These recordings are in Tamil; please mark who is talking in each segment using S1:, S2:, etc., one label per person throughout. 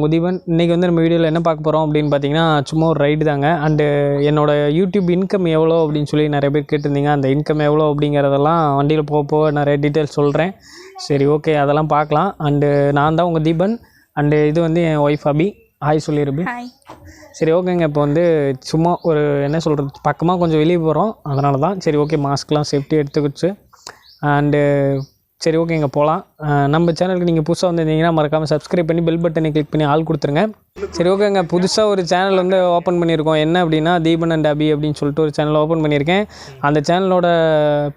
S1: நான் தீபன். இன்றைக்கி வந்து நம்ம வீடியோவில் என்ன பார்க்க போகிறோம் அப்படின்னு பார்த்தீங்கன்னா சும்மா ஒரு ரைடு தாங்க. அண்டு என்னோடய யூடியூப் இன்கம் எவ்வளோ அப்படின்னு சொல்லி நிறைய பேர் கேட்டிருந்தீங்க. அந்த இன்கம் எவ்வளோ அப்படிங்கிறதெல்லாம் வண்டியில் போக நிறைய டீட்டெயில்ஸ் சொல்கிறேன். சரி ஓகே, அதெல்லாம் பார்க்கலாம். அண்டு நான் தான் உங்கள் தீபன். அண்டு இது வந்து என் ஒய்ஃப் அபி. ஹாய் சொல்லியிருப்பேன். சரி ஓகேங்க. இப்போ வந்து சும்மா ஒரு என்ன சொல்கிறது, பக்கமாக கொஞ்சம் வெளியே போகிறோம், அதனால தான். சரி ஓகே, மாஸ்க்லாம் சேஃப்டி எடுத்துக்கிச்சு. அண்டு சரி ஓகேங்க, போகலாம். நம்ம சேனலுக்கு நீங்கள் புதுசாக வந்துருந்தீங்கன்னா மறக்காமல் சப்ஸ்கிரைப் பண்ணி பெல் பட்டனை கிளிக் பண்ணி ஆள் கொடுத்துருங்க. சரி ஓகேங்க, புதுசாக ஒரு சேனல் வந்து ஓப்பன் பண்ணியிருக்கோம். என்ன அப்படின்னா தீபன் அண்ட் அபி அப்படின்னு சொல்லிட்டு ஒரு சேனல் ஓப்பன் பண்ணியிருக்கேன். அந்த சேனலோட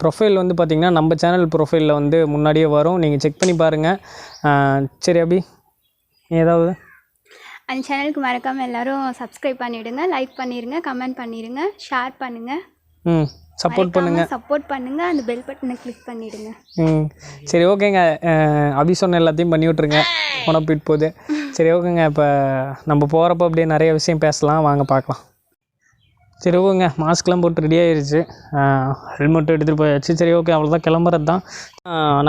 S1: ப்ரொஃபைல் வந்து பார்த்திங்கன்னா நம்ம சேனல் ப்ரொஃபைலில் வந்து முன்னாடியே வரும், நீங்கள் செக் பண்ணி பாருங்கள். சரி அபி, ஏதாவது
S2: அந்த சேனலுக்கு மறக்காமல் எல்லோரும் சப்ஸ்கிரைப் பண்ணிவிடுங்க, லைக் பண்ணிடுங்க, கமெண்ட் பண்ணிடுங்க, ஷேர் பண்ணுங்கள், சப்போர்ட் பண்ணுங்கள், அந்த பெல் பட்டனை கிளிக் பண்ணிவிடுங்க.
S1: சரி ஓகேங்க, அபி சொன்ன எல்லாத்தையும் பண்ணி விட்ருங்க, போனால் போயிட்டு போகுது. சரி ஓகேங்க, இப்போ நம்ம போகிறப்ப அப்படியே நிறைய விஷயம் பேசலாம், வாங்க பார்க்கலாம். சரி ஓகேங்க, மாஸ்க்லாம் போட்டு ரெடி ஆகிடுச்சு, ஹெல்மெட் எடுத்துகிட்டு போயாச்சு. சரி ஓகே, அவ்வளோதான், கிளம்புறது தான்.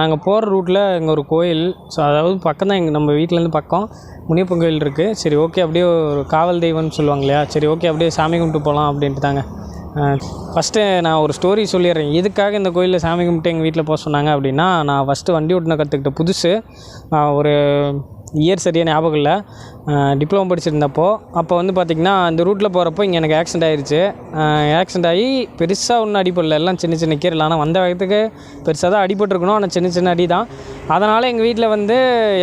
S1: நாங்கள் போகிற ரூட்டில் இங்கே ஒரு கோயில், ஸோ அதாவது பக்கம் தான், எங்கள் நம்ம வீட்டிலேருந்து பக்கம் முனியப்பன் கோயில் இருக்குது. சரி ஓகே, அப்படியே ஒரு காவல் தெய்வம்னு சொல்லுவாங்க இல்லையா, சரி ஓகே அப்படியே சாமி கும்பிட்டு போகலாம் அப்படின்ட்டு தாங்க. ஃபஸ்ட்டு நான் ஒரு ஸ்டோரி சொல்லிடுறேன், எதுக்காக இந்த கோயிலில் சாமி கும்பிட்டு எங்கள் வீட்டில் போக சொன்னாங்க அப்படின்னா, நான் ஃபஸ்ட்டு வண்டி ஓட்டின கற்றுக்கிட்ட புதுசு, ஒரு இயர் சரியாக ஞாபகம் இல்லை, டிப்ளமோ படிச்சிருந்தப்போ. அப்போ வந்து பார்த்திங்கன்னா அந்த ரூட்டில் போகிறப்போ இங்கே எனக்கு ஆக்சிடென்ட் ஆகிடுச்சு. ஆக்சிடென்ட் ஆகி பெருசாக ஒன்றும் அடிப்படல, எல்லாம் சின்ன சின்ன கீரல். ஆனால் வந்த வேகத்துக்கு பெருசாக தான் அடிபட்டுருக்கணும், ஆனால் சின்ன சின்ன அடி தான். அதனால் எங்கள் வீட்டில் வந்து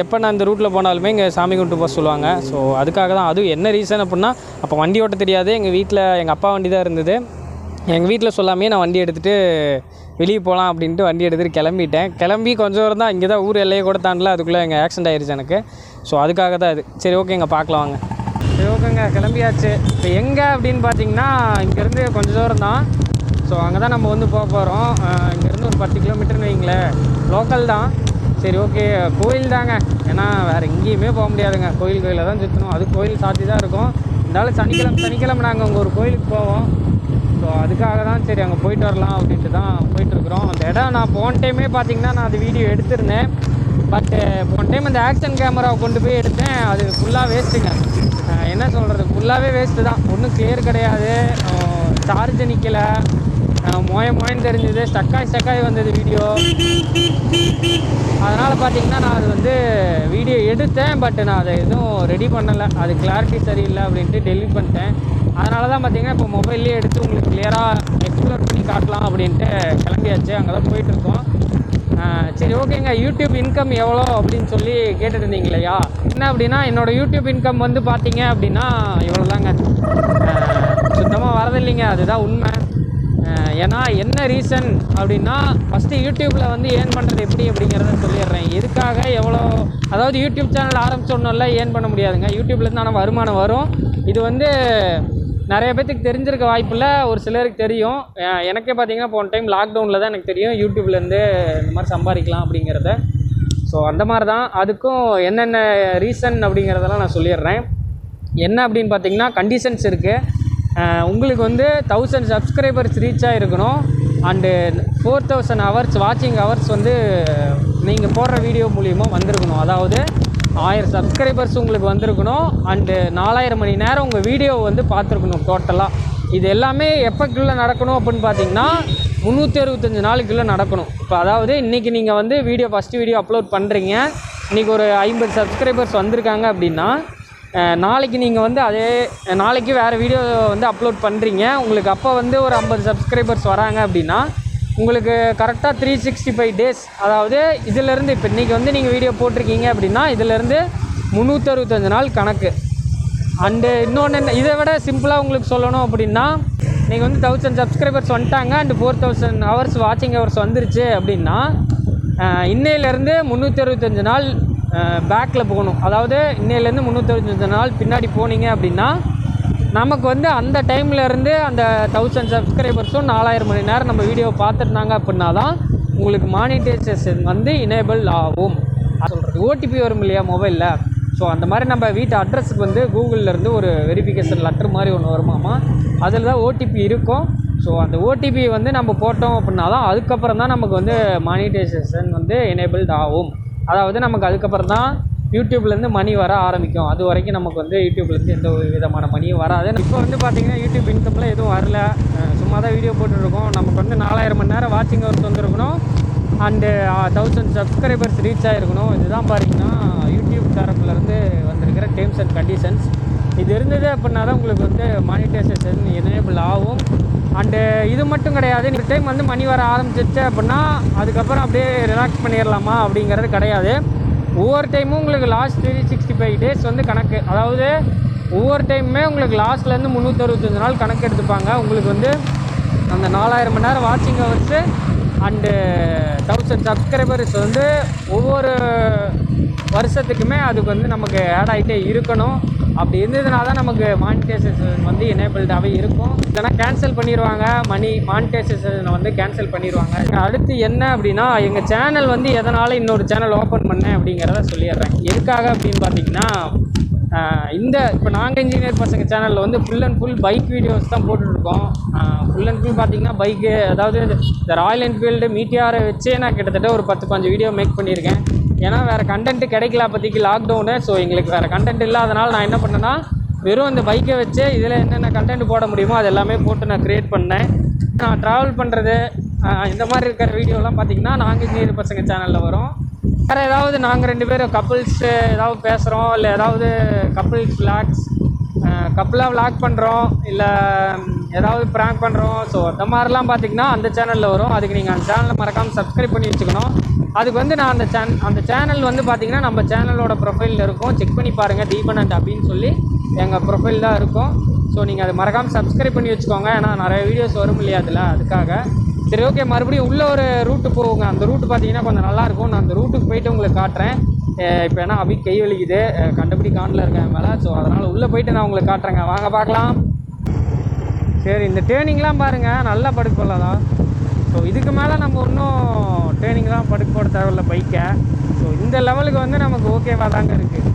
S1: எப்போ நான் இந்த ரூட்டில் போனாலுமே இங்கே சாமி கும்பிட்டு போக சொல்லுவாங்க. ஸோ அதுக்காக தான். அதுவும் என்ன ரீசன் அப்படின்னா, அப்போ வண்டி ஓட்ட தெரியாது, எங்கள் வீட்டில் எங்கள் அப்பா வண்டி தான் இருந்தது. எங்கள் வீட்டில் சொல்லாமே நான் வண்டி எடுத்துகிட்டு வெளியே போகலாம் அப்படின்ட்டு வண்டி எடுத்துகிட்டு கிளம்பிட்டேன். கிளம்பி கொஞ்சம் தூரம் தான், இங்கே தான் ஊர் எல்லையை கூட தாண்டல, அதுக்குள்ளே எங்கள் ஆக்சிடென்ட் ஆகிடுச்சு எனக்கு. ஸோ அதுக்காக தான் இது. சரி ஓகேங்க, பார்க்கலாம் வாங்க. சரி ஓகேங்க, கிளம்பியாச்சு. இப்போ எங்கே அப்படின்னு பார்த்தீங்கன்னா, இங்கேருந்து கொஞ்சம் தூரம் தான். ஸோ அங்கே தான் நம்ம வந்து போக போகிறோம். இங்கேருந்து ஒரு 10 கிலோமீட்டர்னு வைங்களேன், லோக்கல் தான். சரி ஓகே, கோயில் தாங்க, ஏன்னா வேறு எங்கேயுமே போக முடியாதுங்க, கோயிலில் தான் சுற்றணும். அது கோயில் சாத்தி தான் இருக்கும். இருந்தாலும் சனிக்கிழமை நாங்கள் அங்கே ஒரு கோயிலுக்கு போவோம். ஸோ அதுக்காக தான் சரி அங்கே போயிட்டு வரலாம் அப்படின்ட்டு தான் போயிட்டுருக்குறோம். அந்த இடம் நான் போன டைமே பார்த்திங்கன்னா நான் அது வீடியோ எடுத்திருந்தேன். பட்டு போன டைம் அந்த ஆக்ஷன் கேமராவை கொண்டு போய் எடுத்தேன், அது ஃபுல்லாக வேஸ்ட்டுங்க. என்ன சொல்கிறது, ஃபுல்லாகவே வேஸ்ட்டு தான், ஒன்றும் கிளியர் கிடையாது, சார்ஜ் நிற்கலை, மோயன்னு தெரிஞ்சது, ஸ்டக்காய் வந்தது வீடியோ. அதனால் பார்த்திங்கன்னா நான் அது வந்து வீடியோ எடுத்தேன், பட் நான் அதை எதுவும் ரெடி பண்ணலை, அது கிளாரிட்டி சரியில்லை அப்படின்ட்டு டெலிட் பண்ணிட்டேன். அதனால தான் பார்த்திங்கன்னா இப்போ மொபைல்லேயே எடுத்து உங்களுக்கு கிளியராக எக்ஸ்ப்ளோர் பண்ணி காட்டலாம் அப்படின்ட்டு கிளம்பியாச்சு. அங்கே தான் போயிட்டுருக்கோம். சரி ஓகேங்க, யூடியூப் இன்கம் எவ்வளோ அப்படின்னு சொல்லி கேட்டுட்டு இருந்தீங்க இல்லையா. என்ன அப்படின்னா, என்னோடய யூடியூப் இன்கம் வந்து பார்த்தீங்க அப்படின்னா இவ்வளோ தாங்க, சுத்தமாக வரதில்லைங்க, அதுதான் உண்மை. ஏன்னா என்ன ரீசன் அப்படின்னா, ஃபஸ்ட்டு யூடியூப்பில் வந்து ஏர்ன் பண்ணுறது எப்படி அப்படிங்கிறத சொல்லிடுறேன். எதுக்காக எவ்வளோ, அதாவது யூடியூப் சேனல் ஆரம்பிச்சோன்னே ஏர்ன் பண்ண முடியாதுங்க, யூடியூப்லேருந்து ஆனால் வருமானம் வரும். இது வந்து நிறைய பேர்த்துக்கு தெரிஞ்சிருக்க வாய்ப்பில்லை, ஒரு சிலருக்கு தெரியும். எனக்கே பார்த்திங்கன்னா போன டைம் லாக்டவுனில் தான் எனக்கு தெரியும் யூடியூப்லேருந்து இந்த மாதிரி சம்பாதிக்கலாம் அப்படிங்கிறத. ஸோ அந்த மாதிரி தான், அதுக்கும் என்னென்ன ரீசன் அப்படிங்கிறதெல்லாம் நான் சொல்லிடுறேன். என்ன அப்படின்னு பார்த்திங்கன்னா, கண்டிஷன்ஸ் இருக்குது. உங்களுக்கு வந்து 1000 சப்ஸ்கிரைபர்ஸ் ரீச் ஆகிருக்கணும். அண்டு 4000 ஹவர்ஸ் வாட்சிங் ஹவர்ஸ் வந்து நீங்கள் போடுற வீடியோ மூலியமாக வந்திருக்கணும். அதாவது 1000 சப்ஸ்கிரைபர்ஸ் உங்களுக்கு வந்திருக்கணும். அண்டு 4000 மணி நேரம் உங்கள் வீடியோ வந்து பார்த்துருக்கணும் டோட்டலாக. இது எல்லாமே எப்போக்குள்ளே நடக்கணும் அப்படின்னு பார்த்தீங்கன்னா 365 நாளுக்குள்ளே நடக்கணும். இப்போ அதாவது இன்றைக்கி நீங்கள் வந்து ஃபஸ்ட்டு வீடியோ அப்லோட் பண்ணுறீங்க, இன்றைக்கி ஒரு 50 சப்ஸ்கிரைபர்ஸ் வந்திருக்காங்க அப்படின்னா, நாளைக்கு நீங்கள் வந்து அதே நாளைக்கு வேறு வீடியோ வந்து அப்லோட் பண்ணுறீங்க, உங்களுக்கு அப்போ வந்து ஒரு 50 சப்ஸ்கிரைபர்ஸ் வராங்க அப்படின்னா, உங்களுக்கு கரெக்டாக 365 டேஸ், அதாவது இதிலேருந்து இப்போ இன்றைக்கி வந்து நீங்கள் வீடியோ போட்டிருக்கீங்க அப்படின்னா இதிலேருந்து 365 நாள் கணக்கு. அண்டு இன்னொன்று என்ன, இதை விட சிம்பிளாக உங்களுக்கு சொல்லணும் அப்படின்னா, நீங்கள் வந்து 1000 சப்ஸ்கிரைபர்ஸ் வந்துட்டாங்க அண்டு 4000 ஹவர்ஸ் வாட்சிங் ஹவர்ஸ் வந்துருச்சு அப்படின்னா, இன்னையிலேருந்து 365 நாள் பேக்கில் போகணும். அதாவது இன்னையிலேருந்து 365 நாள் பின்னாடி போனீங்க அப்படின்னா, நமக்கு வந்து அந்த டைம்லேருந்து அந்த 1000 சப்ஸ்கிரைபர்ஸும் 4000 மணி நேரம் நம்ம வீடியோவை பார்த்துருந்தாங்க அப்படின்னா தான் உங்களுக்கு மானிட்டைசேஷன் வந்து எனேபிள் ஆகும். சொல்கிறது ஓடிபி வரும் இல்லையா மொபைலில். ஸோ அந்த மாதிரி நம்ம வீட்டு அட்ரஸுக்கு வந்து கூகுளிலேருந்து ஒரு வெரிஃபிகேஷன் லெட்டர் மாதிரி ஒன்று வருமாமா, அதில் தான் ஓடிபி இருக்கும். ஸோ அந்த ஓடிபி வந்து நம்ம போட்டோம் அப்படின்னா தான் அதுக்கப்புறம் தான் நமக்கு வந்து மானிட்டைசேஷன் வந்து எனேபிள்ட் ஆகும். அதாவது நமக்கு அதுக்கப்புறம் தான் யூடியூப்லேருந்து மணி வர ஆரம்பிக்கும். அது வரைக்கும் நமக்கு வந்து யூடியூப்லேருந்து எந்த ஒரு விதமான மணியும் வராது. இப்போ வந்து பார்த்திங்கன்னா யூடியூப் இன்கம்லாம் எதுவும் வரல, சும்மா தான் வீடியோ போட்டுருக்கோம். நமக்கு வந்து 4000 மணி நேரம் வாட்சிங் ஹவர்ஸ் வந்துருக்கணும் அண்டு 1000 சப்ஸ்கிரைபர்ஸ் ரீச் ஆகிருக்கணும். இதுதான் பார்த்தீங்கன்னா யூடியூப் தரப்புலேருந்து வந்திருக்கிற டேர்ம்ஸ் அண்ட் கண்டிஷன்ஸ். இது இருந்தது அப்படின்னா தான் உங்களுக்கு வந்து மானிட்டைசேஷன் எனேபிள் ஆகும். அண்டு இது மட்டும் கிடையாது, இந்த டைம் வந்து மணி வர ஆரம்பிச்சிச்சு அப்படின்னா அதுக்கப்புறம் அப்படியே ரிலாக்ஸ் பண்ணிடலாமா அப்படிங்கிறது கிடையாது. ஒவ்வொரு டைமும் உங்களுக்கு லாஸ்ட் 365 டேஸ் வந்து கணக்கு, அதாவது ஒவ்வொரு டைமுமே உங்களுக்கு லாஸ்ட்லேருந்து 365 நாள் கணக்கு எடுத்துப்பாங்க. உங்களுக்கு வந்து அந்த 4000 மணி நேரம் வாட்சிங் ஹவர்ஸு அண்டு 1000 சப்ஸ்கிரைபர்ஸ் வந்து ஒவ்வொரு வருஷத்துக்குமே அதுக்கு வந்து நமக்கு ஆட் ஆகிட்டே இருக்கணும். அப்படி இருந்ததுனா தான் நமக்கு மானிட்டைசேஷன் வந்து எனேபிள்டாகவே இருக்கும். இல்லைனா கேன்சல் பண்ணிடுவாங்க, மானிட்டைசேஷனை வந்து கேன்சல் பண்ணிடுவாங்க. அடுத்து என்ன அப்படின்னா, எங்கள் சேனல் வந்து எதனால் இன்னொரு சேனல் ஓப்பன் பண்ணேன் அப்படிங்கிறத சொல்லிடுறேன். எதுக்காக அப்படின்னு பார்த்தீங்கன்னா, இந்த இப்போ நாங்கள் இன்ஜினியர் பசங்க சேனலில் வந்து full and full bike videos தான் போட்டுட்ருக்கோம். ஃபுல் அண்ட் ஃபுல் பார்த்திங்கன்னா பைக்கு, அதாவது இந்த ராயல் என்ஃபீல்டு மீட்டியாரை வச்சே நான் கிட்டத்தட்ட ஒரு 10-15 வீடியோ மேக் பண்ணியிருக்கேன். ஏன்னா வேறு கண்டென்ட்டு கிடைக்கல அப்போதைக்கு லாக்டவுனு. ஸோ எங்களுக்கு வேறு கண்டென்ட் இல்லாதனால நான் என்ன பண்ணேன்னா, வெறும் இந்த பைக்கை வச்சு இதில் என்னென்ன கண்டென்ட் போட முடியுமோ அது எல்லாமே போட்டு நான் க்ரியேட் பண்ணேன். நான் ட்ராவல் பண்ணுறது இந்த மாதிரி இருக்கிற வீடியோலாம் பார்த்திங்கன்னா நாங்கள் இன்ஜினியர் பசங்க சேனலில் வரும். வேறு ஏதாவது நாங்கள் 2 பேரும் கப்புள்ஸ் ஏதாவது பேசுகிறோம், இல்லை ஏதாவது கப்புள்ஸ் விளாக்ஸ், கப்புளாக விளாக் பண்ணுறோம், இல்லை ஏதாவது ப்ராங்க் பண்ணுறோம். ஸோ அந்த மாதிரிலாம் பார்த்திங்கன்னா அந்த சேனலில் வரும். அதுக்கு நீங்கள் அந்த சேனலை மறக்காமல் சப்ஸ்கிரைப் பண்ணி வச்சுக்கணும். அதுக்கு வந்து நான் அந்த சேனல் வந்து பார்த்திங்கன்னா நம்ம சேனலோட ப்ரொஃபைலில் இருக்கும், செக் பண்ணி பாருங்கள். தீபன் அபின்னு சொல்லி எங்கள் ப்ரொஃபைல் தான் இருக்கும். ஸோ நீங்கள் அதை மறக்காமல் சப்ஸ்கிரைப் பண்ணி வச்சுக்கோங்க. ஏன்னா நிறைய வீடியோஸ் வரும் இல்லையா அதில், அதுக்காக. சரி, ஓகே, மறுபடியும் உள்ள ஒரு ரூட்டு போகுங்க. அந்த ரூட்டு பார்த்தீங்கன்னா கொஞ்சம் நல்லாயிருக்கும். நான் அந்த ரூட்டுக்கு போயிட்டு உங்களுக்கு காட்டுறேன். இப்போ ஏன்னா அபி கை வலிக்குது, கண்டபடி காண்டில் இருக்கேன் மேலே. ஸோ அதனால் உள்ளே போயிட்டு நான் உங்களுக்கு காட்டுறேங்க, வாங்க பார்க்கலாம். சரி, இந்த டேர்னிங்லாம் பாருங்கள், நல்லா படுக்க போடலாம். ஸோ இதுக்கு மேலே நம்ம இன்னும் டேர்னிங்லாம் படுக்க போட தேவையில்ல பைக்கை. ஸோ இந்த லெவலுக்கு வந்து நமக்கு ஓகேவாக தாங்க இருக்குது.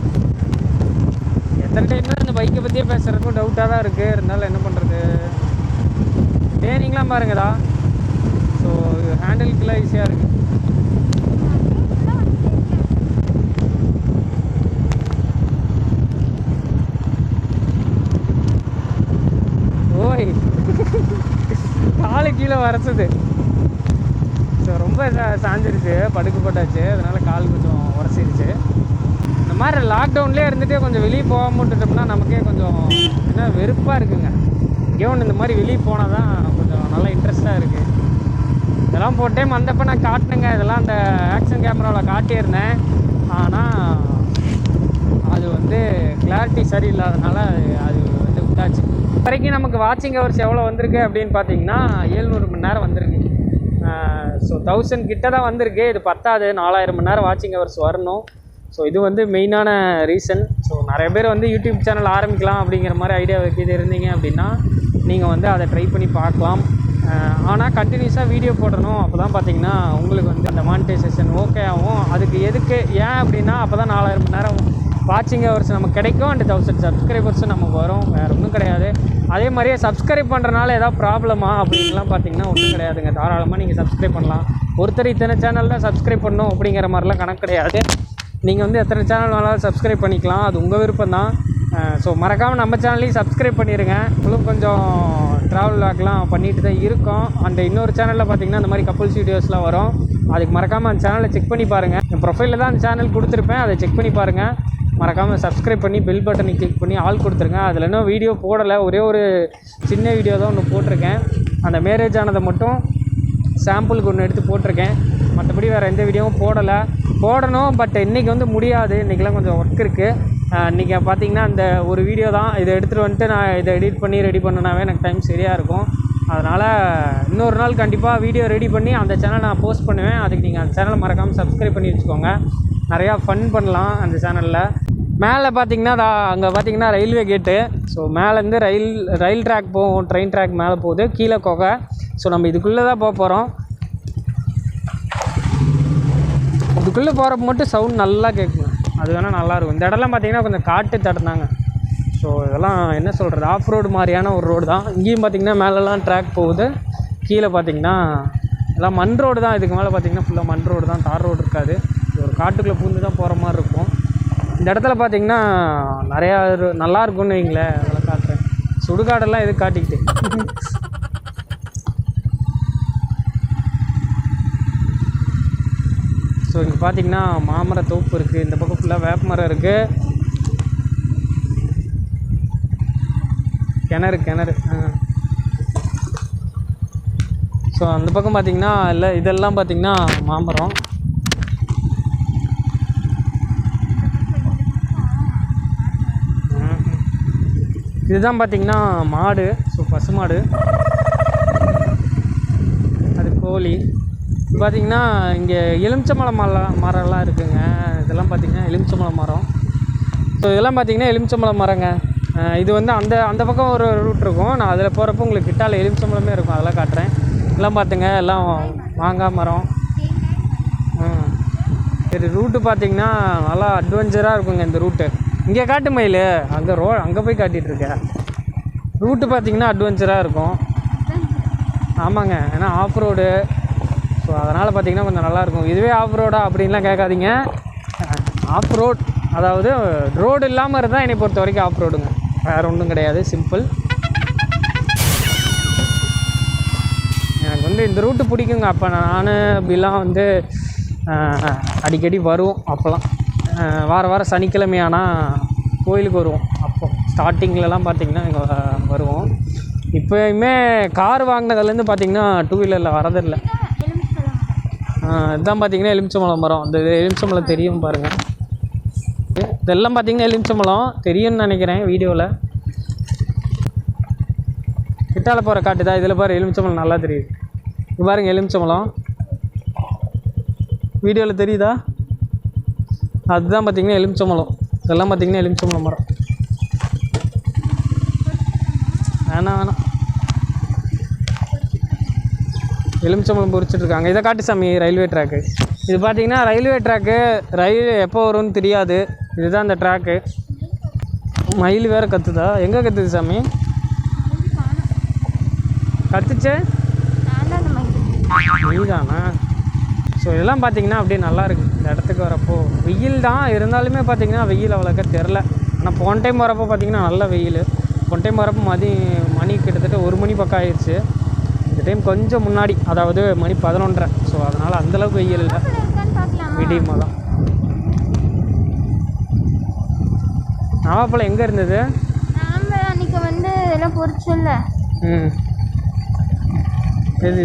S1: எத்தனை டைம் தான் இந்த பைக்கை பற்றியே பேசுகிறதுக்கும் டவுட்டாக தான் இருக்குது. இருந்தாலும் என்ன பண்ணுறது, டேர்னிங்லாம் பாருங்கடா. ஸோ ஹேண்டிலுக்குலாம் ஈஸியாக இருக்குது. ஓய், காலு கீழே வரச்சுது. ஸோ ரொம்ப சாஞ்சிருச்சு, படுக்க போட்டாச்சு, அதனால் கால் கொஞ்சம் உரசிருச்சு. இந்த மாதிரி லாக்டவுன்லேயே இருந்துகிட்டே கொஞ்சம் வெளியே போகாமல் விட்டுட்டோம்னா நமக்கே கொஞ்சம் என்ன வெறுப்பாக இருக்குங்க. இங்கே ஒன்று இந்த மாதிரி வெளியே போனால் தான் கொஞ்சம் நல்லா இன்ட்ரெஸ்ட்டாக இருக்குது. இதெல்லாம் போட்டே வந்தப்போ நான் காட்டினேங்க, இதெல்லாம் அந்த ஆக்ஷன் கேமராவில் காட்டியிருந்தேன். ஆனால் அது வந்து கிளாரிட்டி சரியில்லாதனால அது வந்து விட்டாச்சு. வரைக்கும் நமக்கு வாட்சிங் ஹவர்ஸ் எவ்வளோ வந்திருக்கு அப்படின்னு பார்த்தீங்கன்னா 700 மணி நேரம் வந்திருக்கு. ஸோ 1000 கிட்ட தான் வந்திருக்கு. இது பத்தாது, 4000 மணி நேரம் வாட்சிங் ஹவர்ஸ் வரணும். ஸோ இது வந்து மெயினான ரீசன். ஸோ நிறைய பேர் வந்து யூடியூப் சேனல் ஆரம்பிக்கலாம் அப்படிங்கிற மாதிரி ஐடியா வைக்கிது இருந்தீங்க அப்படின்னா நீங்கள் வந்து அதை ட்ரை பண்ணி பார்க்கலாம். ஆனால் கண்டினியூஸாக வீடியோ போடணும். அப்போ தான் பார்த்தீங்கன்னா உங்களுக்கு வந்து அந்த மானிட்டைசேஷன் ஓகே ஆகும். அதுக்கு எதுக்கு ஏன் அப்படின்னா அப்போ தான் 4000 மணி நேரம் வாட்சிங் ஹவர்ஸ் நமக்கு கிடைக்கும். அண்ட் 1000 சப்ஸ்கிரைபர்ஸும் நமக்கு வரும். வேறு ஒன்றும் கிடையாது. அதே மாதிரியே சப்ஸ்கிரைப் பண்ணுறனால ஏதாவது ப்ராப்ளமா அப்படின்லாம் பார்த்தீங்கன்னா ஒன்றும் கிடையாதுங்க. தாராளமாக நீங்கள் சப்ஸ்கிரைப் பண்ணலாம். ஒருத்தர் இத்தனை சேனல் தான் சப்ஸ்கிரைப் பண்ணணும் அப்படிங்கிற மாதிரிலாம் கணக்கு கிடையாது. நீங்கள் வந்து எத்தனை சேனல் வேணாலும் சப்ஸ்கிரைப் பண்ணிக்கலாம், அது உங்கள் விருப்பம் தான். ஸோ மறக்காமல் நம்ம சேனலையும் சப்ஸ்கிரைப் பண்ணிடுங்க. இன்னும் கொஞ்சம் ட்ராவல் வ்ளாக்லாம் பண்ணிட்டு தான் இருக்கோம். அண்ட் இன்னொரு சேனலில் பார்த்தீங்கன்னா இந்த மாதிரி கப்புள்ஸ் வீடியோஸ்லாம் வரும். அதுக்கு மறக்காமல் அந்த சேனலை செக் பண்ணி பாருங்கள். என் ப்ரொஃபைலில் தான் அந்த சேனல் கொடுத்துருப்பேன், அதை செக் பண்ணி பாருங்கள். மறக்காமல் சப்ஸ்கிரைப் பண்ணி பெல் பட்டனை கிளிக் பண்ணி ஆல் கொடுத்துருங்க. அதில் இன்னும் வீடியோ போடலை, ஒரே ஒரு சின்ன வீடியோ தான் ஒன்று போட்டிருக்கேன். அந்த மேரேஜ் ஆனதை மட்டும் சாம்பிளுக்கு ஒன்று எடுத்து போட்டிருக்கேன். மற்றபடி வேறு எந்த வீடியோவும் போடணும். பட் இன்றைக்கி வந்து முடியாது, இன்றைக்கெலாம் கொஞ்சம் ஒர்க் இருக்குது. இன்றைக்கி பார்த்தீங்கன்னா அந்த ஒரு வீடியோ தான், இதை எடுத்துகிட்டு வந்துட்டு நான் இதை எடிட் பண்ணி ரெடி பண்ணனாவே எனக்கு டைம் சரியாக இருக்கும். அதனால் இன்னொரு நாள் கண்டிப்பாக வீடியோ ரெடி பண்ணி அந்த சேனலை நான் போஸ்ட் பண்ணுவேன். அதுக்கு நீங்கள் அந்த சேனலை மறக்காமல் சப்ஸ்கிரைப் பண்ணி வச்சுக்கோங்க. நிறையா ஃபன் பண்ணலாம் அந்த சேனலில். மேலே பார்த்தீங்கன்னா அங்கே பார்த்தீங்கன்னா ரயில்வே கேட்டு. ஸோ மேலேருந்து ரயில் ட்ராக் போகும், ட்ரெயின் ட்ராக் மேலே போகுது, கீழே குகை. ஸோ நம்ம இதுக்குள்ளே தான் போக போகிறோம். இதுக்குள்ளே போகிறப்ப மட்டும் சவுண்ட் நல்லா கேட்குங்க, அது வேணால் நல்லாயிருக்கும். இந்த இடம்லாம் பார்த்தீங்கன்னா கொஞ்சம் காட்டு தடந்தாங்க. ஸோ இதெல்லாம் என்ன சொல்கிறது, ஆஃப் ரோடு மாதிரியான ஒரு ரோடு தான். இங்கேயும் பார்த்திங்கன்னா மேலெலாம் ட்ராக் போகுது, கீழே பார்த்திங்கன்னா எல்லாம் மண் ரோடு தான். இதுக்கு மேலே பார்த்திங்கன்னா ஃபுல்லாக மண் ரோடு தான், தார் ரோடு இருக்காது. ஒரு காட்டுக்குள்ளே பூந்து தான் போகிற மாதிரி இருக்கும். இந்த இடத்துல பார்த்தீங்கன்னா நிறையா நல்லா இருக்கும்னு வைங்களேன். அதெல்லாம் காட்டுறேன். சுடுகாடெல்லாம் எதுக்கு காட்டிக்கிட்டு. ஸோ இங்கே பார்த்தீங்கன்னா மாமர தோப்பு இருக்குது. இந்த பக்கம் ஃபுல்லாக வேப்ப மரம் இருக்குது. கிணறு. ஸோ அந்த பக்கம் பார்த்தீங்கன்னா இல்லை இதெல்லாம் பார்த்தீங்கன்னா மாமரம். இதுதான் பார்த்தீங்கன்னா மாடு. ஸோ பசு மாடு. அது கோழி. இது பார்த்திங்கன்னா இங்கே எலுமிச்சம்பழம் மரம்லாம் இருக்குதுங்க. இதெல்லாம் பார்த்திங்கன்னா எலுமிச்சம்பழம் மரம். ஸோ இதெல்லாம் பார்த்திங்கன்னா எலுமிச்சம்பழம் மரங்க. இது வந்து அந்த பக்கம் ஒரு ரூட் இருக்கும். நான் அதில் போகிறப்போ உங்களுக்கு கிட்டால் எலுமிச்சம்பழமே இருக்கும். அதெல்லாம் காட்டுறேன். எல்லாம் பார்த்துங்க, எல்லாம் மாங்காய் மரம். சரி, ரூட்டு பார்த்திங்கன்னா நல்லா அட்வென்ச்சராக இருக்குங்க இந்த ரூட்டு. இங்கே காட்டு மயில் அங்கே போய் காட்டிகிட்ருக்கேன். ரூட்டு பார்த்திங்கன்னா அட்வென்ச்சராக இருக்கும். ஆமாங்க, ஏன்னா ஆஃப் ரோடு. ஸோ அதனால் பார்த்திங்கன்னா கொஞ்சம் நல்லாயிருக்கும். இதுவே ஆஃப் ரோடா அப்படின்லாம் கேட்காதீங்க. ஆஃப் ரோட் அதாவது ரோடு இல்லாமல் இருந்தால் என்னை பொறுத்த வரைக்கும் ஆஃப் ரோடுங்க. வேறு ஒன்றும் கிடையாது, சிம்பிள். எனக்கு வந்து இந்த ரூட்டு பிடிக்குங்க. அப்போ நான் அப்படிலாம் வந்து அடிக்கடி வருவோம். அப்போல்லாம் வாரம் சனிக்கிழமையானால் கோயிலுக்கு வருவோம். அப்போ ஸ்டார்டிங்லலாம் பார்த்திங்கன்னா இங்கே வருவோம். இப்போயுமே கார் வாங்கினதுலேருந்து பார்த்திங்கன்னா டூ வீலரில் வரதில்லை. இதுதான் பார்த்திங்கன்னா எலுமிச்சம்பழம் மரம். அந்த எலுமிச்சம்பழம் தெரியும் பாருங்கள். இதெல்லாம் பார்த்திங்கன்னா எலுமிச்சம்பழம் தெரியும்னு நினைக்கிறேன் வீடியோவில். கிட்டால போகிற காட்டு தான். இதில் பாரு எலுமிச்சம்பழம் நல்லா தெரியுது. இது பாருங்கள் எலுமிச்சம்பழம் வீடியோவில் தெரியுதா? அதுதான் பார்த்திங்கன்னா எலுமிச்சம்பழம். இதெல்லாம் பார்த்திங்கன்னா எலுமிச்சம்பழம் மரம். வேணாம் எலுமிச்சம்பழம் பொறிச்சிட்ருக்காங்க. இதை காட்டு சாமி ரயில்வே ட்ராக்கு. இது பார்த்திங்கன்னா ரயில்வே ட்ராக்கு. ரயில் எப்போ வரும்னு தெரியாது. இதுதான் அந்த ட்ராக்கு. மயில் வேறு கத்துதா? எங்கே கத்துது சாமி? கத்துச்சே மயில். ஸோ இதெல்லாம் பார்த்திங்கன்னா அப்படியே நல்லாயிருக்கு இந்த இடத்துக்கு வரப்போ. வெயில் தான் இருந்தாலுமே பார்த்திங்கன்னா வெயில் அவ்வளோக்கா தெரில. ஆனால் போன டைம் வரப்போ பார்த்திங்கன்னா நல்ல வெயில். போன டைம் வரப்போ மணி கிட்டத்தட்ட 1 மணி பக்கம் ஆயிடுச்சு. இந்த டைம் கொஞ்சம் முன்னாடி, அதாவது மணி 11:30. ஸோ அதனால் அந்தளவுக்கு வெயில் இல்லை, மீடியமாக தான். நாவாப்பழம் எங்கே இருந்தது?
S2: அன்றைக்கி வந்து இதெல்லாம் பொறிச்சல.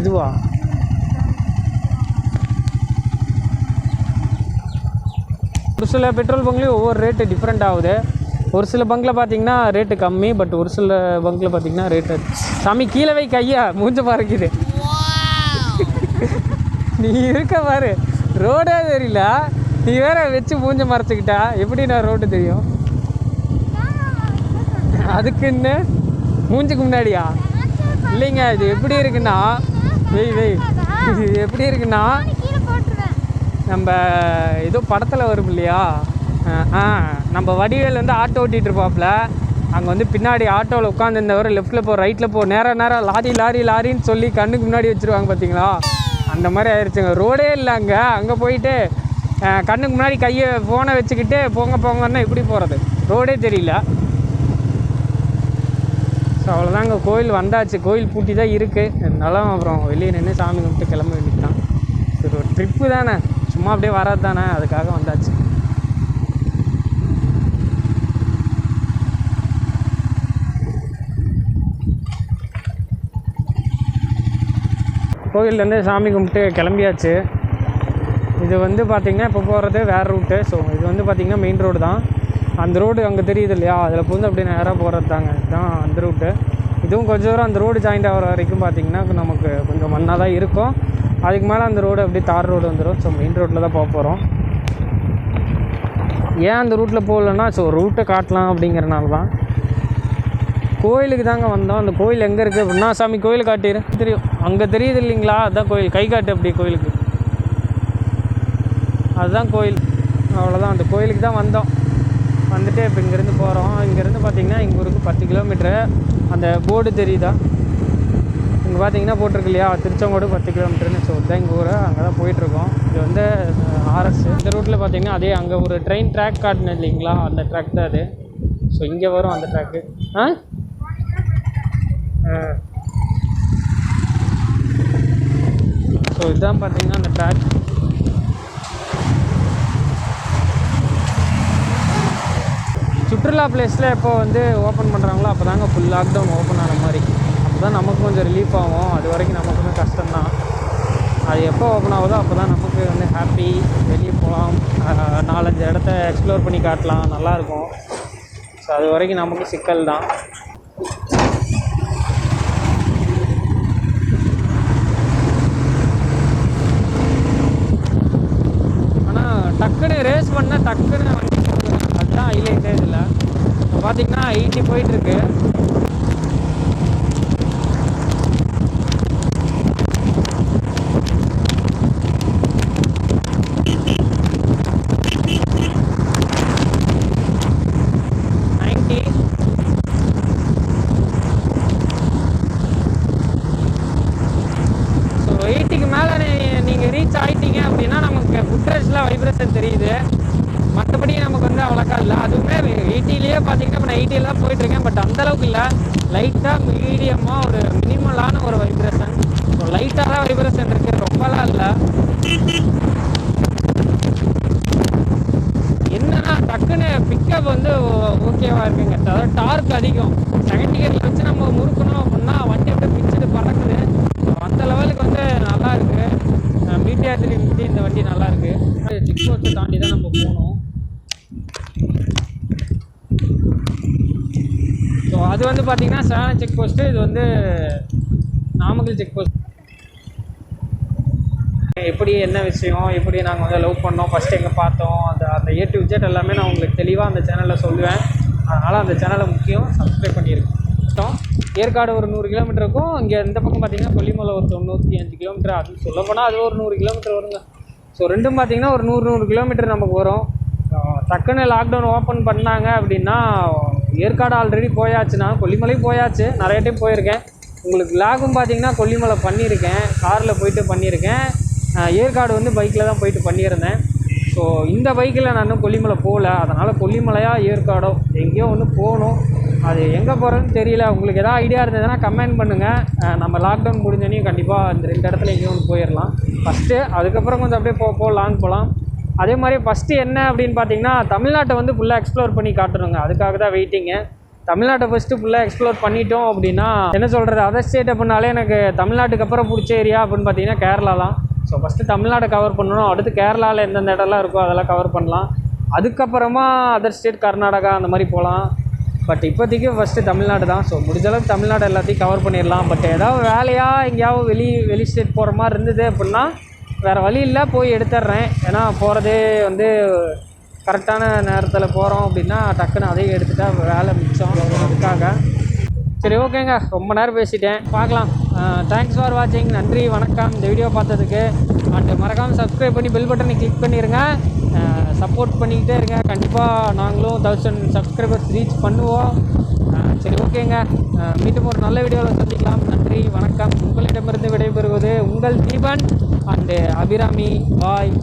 S1: இதுவா? ஒரு சில பெட்ரோல் பங்க்லேயும் ஒவ்வொரு ரேட்டு டிஃப்ரெண்ட் ஆகுது. ஒரு சில பங்கில் பார்த்திங்கன்னா ரேட்டு கம்மி, பட் ஒரு சில பங்கில் பார்த்திங்கன்னா ரேட்டு. சாமி கீழே வை கையா, மூஞ்ச பாருக்குது. நீ இருக்க பாரு, ரோடே தெரியல. நீ வேற வச்சு மூஞ்ச மறைச்சிக்கிட்டா எப்படி நான் ரோடு தெரியும்? அதுக்குன்னு மூஞ்சுக்கு முன்னாடியா? இல்லைங்க, இது எப்படி இருக்குன்னா இது எப்படி இருக்குன்னா நம்ம ஏதோ படத்தில் வரும் இல்லையா, நம்ம வடிவேல் வந்து ஆட்டோ ஓட்டிகிட்டு இருப்பாப்புல. அங்கே வந்து பின்னாடி ஆட்டோவில் உட்காந்துருந்தவர் லெஃப்ட்டில் போ ரைட்டில் போ நேராக லாரின்னு சொல்லி கண்ணுக்கு முன்னாடி வச்சுருவாங்க பார்த்தீங்களா? அந்த மாதிரி ஆயிடுச்சுங்க. ரோடே இல்லை அங்கே போயிட்டு கண்ணுக்கு முன்னாடி கையை ஃபோனை வச்சுக்கிட்டு போங்கன்னா எப்படி போகிறது? ரோடே தெரியல. ஸோ அவ்வளோதாங்க, கோயில் வந்தாச்சு. கோயில் பூட்டி தான் இருக்குது. இருந்தாலும் அப்புறம் வெளியே நின்று சாமி கும்பிட்டு கிளம்ப வேண்டியதான். சரி, ஒரு ட்ரிப்பு தானே, சும்மா அப்படியே வராது தானே, அதுக்காக வந்தாச்சு. கோயிலேருந்து சாமி கும்பிட்டு கிளம்பியாச்சு. இது வந்து பார்த்திங்கன்னா இப்போ போகிறது வேறு ரூட்டு. ஸோ இது வந்து பார்த்திங்கன்னா மெயின் ரோடு தான். அந்த ரோடு அங்கே தெரியுது இல்லையா, அதில் புகுந்து அப்படியே நேராக போகிறது தாங்க. இதுதான் அந்த ரூட்டு. இதுவும் கொஞ்சம் தூரம் அந்த ரோடு ஜாயிண்ட் ஆகிற வரைக்கும் பார்த்திங்கன்னா நமக்கு கொஞ்சம் மண்ணாக தான் இருக்கும். அதுக்கு மேலே அந்த ரோடு அப்படியே தார் ரோடு வந்துடும். ஸோ மெயின் ரோட்டில் தான் போக போகிறோம். ஏன் அந்த ரூட்டில் போகலன்னா, ஸோ ரூட்டை காட்டலாம் அப்படிங்கிறனால தான். கோயிலுக்கு தாங்க வந்தோம். அந்த கோயில் எங்கே இருக்குது அப்படின்னா, சாமி கோயில் காட்டிடு தெரியும், அங்கே தெரியுது இல்லைங்களா, அதுதான் கோயில். கை காட்டு அப்படி கோயிலுக்கு, அதுதான் கோயில். அவ்வளோதான், அந்த கோயிலுக்கு தான் வந்தோம். வந்துட்டு இப்போ இங்கேருந்து போகிறோம். இங்கேருந்து பார்த்திங்கன்னா எங்கள் ஊருக்கு 10 கிலோமீட்ரு. அந்த போர்டு தெரியுதா, இங்கே பார்த்தீங்கன்னா போட்டிருக்கு இல்லையா திருச்செங்கோடு 10 கிலோமீட்டர்னு. ஸோ இதுதான் எங்கள் ஊர், அங்கே தான் போயிட்டுருக்கோம். இது வந்து ஆர்எஸ். இந்த ரூட்டில் பார்த்தீங்கன்னா அதே அங்கே ஒரு ட்ரெயின் ட்ராக் காட்டினது இல்லைங்களா, அந்த ட்ராக் தான் அது. ஸோ இங்கே வரும் அந்த ட்ராக்கு. ஸோ இதுதான் பார்த்தீங்கன்னா அந்த ட்ராக். சுற்றுலா பிளேஸில் எப்போ வந்து ஓப்பன் பண்ணுறாங்களோ அப்போ தாங்க ஃபுல் லாக்டவுன் ஓப்பன் ஆன மாதிரி. அப்போ தான் நமக்கு கொஞ்சம் ரிலீஃப் ஆகும். அது வரைக்கும் நமக்குமே கஷ்டம்தான். அது எப்போ ஓப்பன் ஆகுதோ அப்போ தான் நமக்கு வந்து ஹாப்பி. வெளியே போகலாம், 4-5 இடத்த எக்ஸ்ப்ளோர் பண்ணி காட்டலாம், நல்லாயிருக்கும். ஸோ அது வரைக்கும் நமக்கு சிக்கல் தான். ஆனால் டக்குன்னு ரேஸ் பண்ணால் டக்குன்னு வண்டி போகுது, அதுதான் ஹைலைட்டே. இதில் இப்போ பார்த்தீங்கன்னா 80 போயிட்டுருக்கு. வைப்ரேஷன் தெரியுது, மற்றபடி நமக்கு வந்து அவ்வளோக்கா இல்லை. அதுவுமே 80லேயே பார்த்தீங்கன்னா இப்போ நான் 80 தான் போயிட்டுருக்கேன். பட் அந்தளவுக்கு இல்லை, லைட்டாக மீடியமாக ஒரு மினிமலான ஒரு வைப்ரேஷன். ஸோ லைட்டாக தான் வைப்ரேஷன் இருக்குது, ரொம்பலாம் இல்லை. என்னன்னா டக்குன்னு பிக்கப் வந்து ஓகேவாக இருக்குங்க. அதாவது டார்க் அதிகம். செகண்ட் கியரில் வச்சு நம்ம முறுக்கணும் அப்படின்னா வண்டி அப்படியே பிச்சுட்டு பறக்குது. அந்த லெவலுக்கு வந்து நல்லா இருக்குது. Meteor 350 இந்த வண்டி நல்லாயிருக்கு. செக் போஸ்ட்டை தாண்டி தான் நம்ம போகணும். ஸோ அது வந்து பார்த்திங்கன்னா சேலம் செக் போஸ்ட்டு, இது வந்து நாமக்கல் செக் போஸ்ட். எப்படி என்ன விஷயம், எப்படி நாங்கள் வந்து லவ் பண்ணோம், ஃபஸ்ட்டு எங்கே பார்த்தோம், அந்த A to Z எல்லாமே நான் உங்களுக்கு தெளிவாக அந்த சேனலில் சொல்லுவேன். அதனால் அந்த சேனலை முக்கியம் சப்ஸ்கிரைப் பண்ணியிருக்கேன். ஏற்காடு ஒரு 100 கிலோமீட்டர் இருக்கும். இங்கே இந்த பக்கம் பார்த்திங்கன்னா கொல்லிமலை ஒரு 95 கிலோமீட்டர். அது சொல்ல போனால் அது ஒரு 100 கிலோமீட்டர் வருங்க. ஸோ ரெண்டும் பார்த்திங்கன்னா ஒரு 100 கிலோமீட்டர் நமக்கு வரும். டக்குன்னு லாக்டவுன் ஓப்பன் பண்ணாங்க அப்படின்னா ஏற்காடு ஆல்ரெடி போயாச்சுன்னா கொல்லிமலை போயாச்சு, நிறைய டைம் போயிருக்கேன். உங்களுக்கு லாகும் பார்த்திங்கன்னா கொல்லிமலை பண்ணியிருக்கேன், காரில் போயிட்டு பண்ணியிருக்கேன். ஏற்காடு வந்து பைக்கில் தான் போயிட்டு பண்ணியிருந்தேன். ஸோ இந்த பைக்கில் நான் இன்னும் கொல்லிமலை போகல. அதனால் கொல்லிமலையா ஏற்காடோ எங்கேயோ ஒன்று போகணும். அது எங்கே போகிறதுன்னு தெரியல. உங்களுக்கு எதாவது ஐடியா இருந்ததுன்னா கமெண்ட் பண்ணுங்கள். நம்ம லாக்டவுன் முடிஞ்சோடனே கண்டிப்பாக இந்த 2 இடத்துல எங்கேயோ ஒன்று போயிடலாம் ஃபஸ்ட்டு. அதுக்கப்புறம் கொஞ்சம் அப்படியே லாங் போகலாம். அதே மாதிரி ஃபஸ்ட்டு என்ன அப்படின்னு பார்த்தீங்கன்னா தமிழ்நாட்டை வந்து ஃபுல்லாக எக்ஸ்ப்ளோர் பண்ணி காட்டணுங்க. அதுக்காக தான் வெயிட்டிங்க. தமிழ்நாட்டை ஃபஸ்ட்டு ஃபுல்லாக எக்ஸ்ப்ளோர் பண்ணிட்டோம் அப்படின்னா என்ன சொல்கிறது, அதர் ஸ்டேட் அப்படின்னாலே எனக்கு தமிழ்நாட்டுக்கு அப்புறம் பிடிச்ச ஏரியா அப்படின்னு பார்த்தீங்கன்னா கேரளா தான். ஸோ ஃபஸ்ட்டு தமிழ்நாடை கவர் பண்ணணும். அடுத்து கேரளாவில் எந்தெந்த இடம்லாம் இருக்கோ அதெல்லாம் கவர் பண்ணலாம். அதுக்கப்புறமா அதர் ஸ்டேட் கர்நாடகா அந்த மாதிரி போகலாம். பட் இப்போதைக்கு ஃபஸ்ட்டு தமிழ்நாடு தான். ஸோ முடிஞ்சளவுக்கு தமிழ்நாடு எல்லாத்தையும் கவர் பண்ணிடலாம். பட் ஏதாவது வேலையாக எங்கேயாவது வெளி ஸ்டேட் போகிற மாதிரி இருந்தது அப்படின்னா வேறு வழி இல்லை, போய் எடுத்துட்றேன். ஏன்னா போகிறதே வந்து கரெக்டான நேரத்தில் போகிறோம் அப்படின்னா டக்குன்னு அதையும் எடுத்துட்டா வேலை மிச்சம். அதுக்காக சரி ஓகேங்க, ரொம்ப நேரம் பேசிட்டேன். பார்க்கலாம். தேங்க்ஸ் ஃபார் வாட்சிங். நன்றி, வணக்கம் இந்த வீடியோ பார்த்ததுக்கு. அண்ட் மறக்காமல் சப்ஸ்கிரைப் பண்ணி பெல் பட்டனை கிளிக் பண்ணிடுங்க. சப்போர்ட் பண்ணிக்கிட்டே இருங்க. கண்டிப்பாக நாங்களும் 1000 சப்ஸ்கிரைபர்ஸ் ரீச் பண்ணுவோம். சரி ஓகேங்க, மீண்டும் ஒரு நல்ல வீடியோவில் சந்திக்கலாம். நன்றி, வணக்கம். உங்களிடமிருந்து விடைபெறுவது உங்கள் தீபன் அண்டு அபிராமி. பாய்.